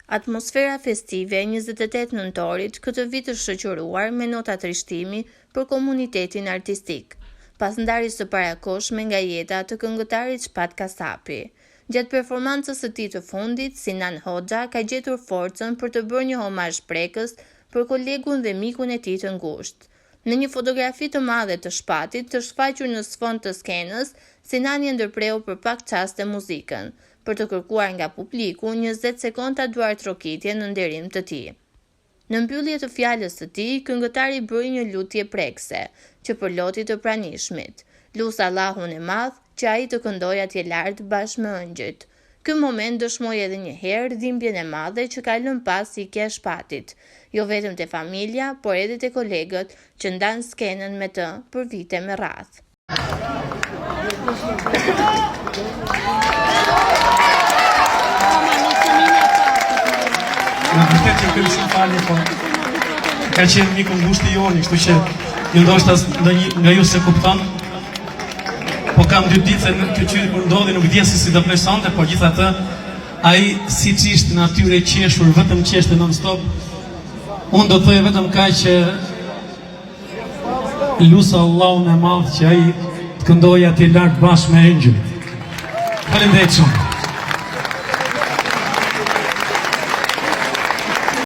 Atmosfera festive e 28 nëntorit këtë vit është shoqëruar me nota trishtimi për komunitetin artistik, pas ndarjes së parakohshme nga jeta të këngëtarit Shpat Kasapi. Gjatë performancës së tij të fundit, Sinan Hoxha ka gjetur forcën për të bërë një homazh prekës për kolegun dhe mikun e tij të ngushtë. Në një fotografi të madhe të Shpatit të shfaqur në sfond të skenës, Sinani ndërpreu për pak çaste muzikën, për të kërkuar nga publiku 20 sekonda duartrokitje në nderim të tij. Në mbyllje të fjalës së tij, këngëtari bëri një lutje prekse, që përloti të pranishmit. Lut Allahun e Madh që ai të këndojë atje lart bashkë me ëngjëjt. Ky moment dëshmoi edhe një herë dhimbjen e madhe që ka lënë pas ikja e Shpatit, jo vetëm te familja, por edhe te kolegët që ndanë skenën me të për vite me radhë. Në vërtet që kërë shumë falje, po ka qenë miku ngushtë i Joni, kështu që ju ndoshta nga ju se kupton, po kam 2 ditë se kjo qyri kur ndodhi nuk di se si do presonte, por gjithatë ai siç ishte natyrë e qeshur, vetëm qeshte non stop. Unë do të thoj vetëm kaq që lusë Allahun e Madh që ai të këndojë atje lart bashkë me engjëjt. Faleminderit shumë.